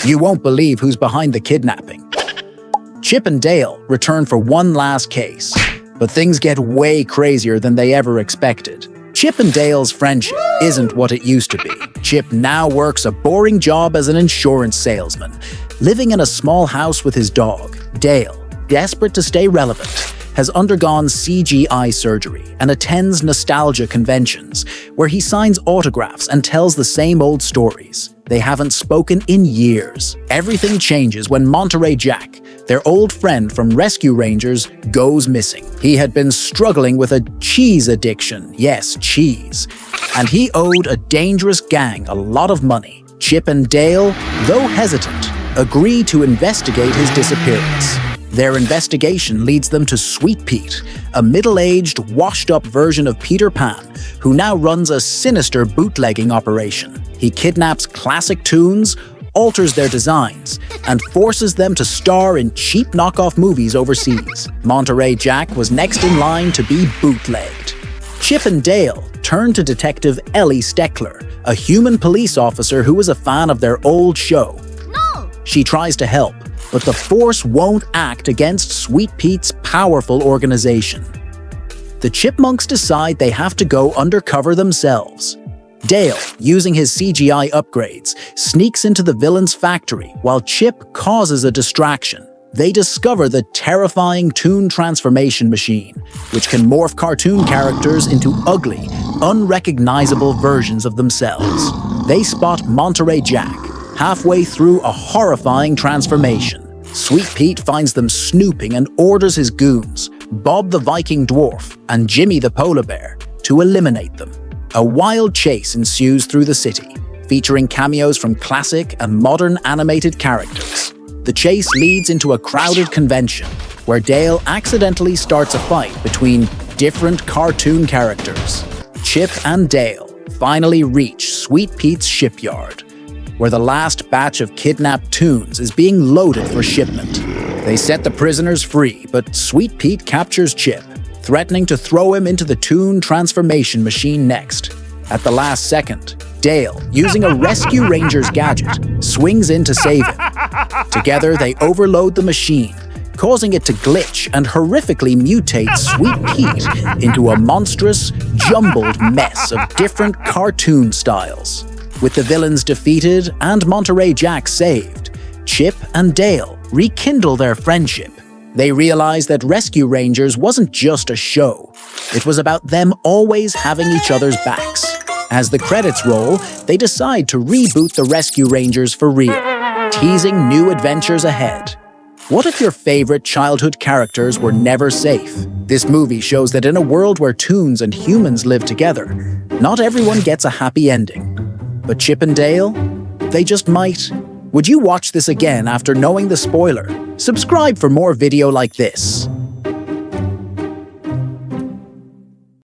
You won't believe who's behind the kidnapping. Chip and Dale return for one last case, but things get way crazier than they ever expected. Chip and Dale's friendship isn't what it used to be. Chip now works a boring job as an insurance salesman, living in a small house with his dog. Dale, desperate to stay relevant, has undergone CGI surgery and attends nostalgia conventions, where he signs autographs and tells the same old stories. They haven't spoken in years. Everything changes when Monterey Jack, their old friend from Rescue Rangers, goes missing. He had been struggling with a cheese addiction, yes, cheese, and he owed a dangerous gang a lot of money. Chip and Dale, though hesitant, agree to investigate his disappearance. Their investigation leads them to Sweet Pete, a middle-aged, washed-up version of Peter Pan, who now runs a sinister bootlegging operation. He kidnaps classic toons, alters their designs, and forces them to star in cheap knockoff movies overseas. Monterey Jack was next in line to be bootlegged. Chip and Dale turn to Detective Ellie Steckler, a human police officer who was a fan of their old show. No! She tries to help, but the force won't act against Sweet Pete's powerful organization. The Chipmunks decide they have to go undercover themselves. Dale, using his CGI upgrades, sneaks into the villain's factory while Chip causes a distraction. They discover the terrifying Toon Transformation Machine, which can morph cartoon characters into ugly, unrecognizable versions of themselves. They spot Monterey Jack halfway through a horrifying transformation. Sweet Pete finds them snooping and orders his goons, Bob the Viking Dwarf and Jimmy the Polar Bear, to eliminate them. A wild chase ensues through the city, featuring cameos from classic and modern animated characters. The chase leads into a crowded convention, where Dale accidentally starts a fight between different cartoon characters. Chip and Dale finally reach Sweet Pete's shipyard, where the last batch of kidnapped toons is being loaded for shipment. They set the prisoners free, but Sweet Pete captures Chip, threatening to throw him into the Toon Transformation Machine next. At the last second, Dale, using a Rescue Rangers gadget, swings in to save him. Together, they overload the machine, causing it to glitch and horrifically mutate Sweet Pete into a monstrous, jumbled mess of different cartoon styles. With the villains defeated and Monterey Jack saved, Chip and Dale rekindle their friendship. They realize that Rescue Rangers wasn't just a show. It was about them always having each other's backs. As the credits roll, they decide to reboot the Rescue Rangers for real, teasing new adventures ahead. What if your favorite childhood characters were never safe? This movie shows that in a world where toons and humans live together, not everyone gets a happy ending. But Chip and Dale? They just might. Would you watch this again after knowing the spoiler? Subscribe for more video like this.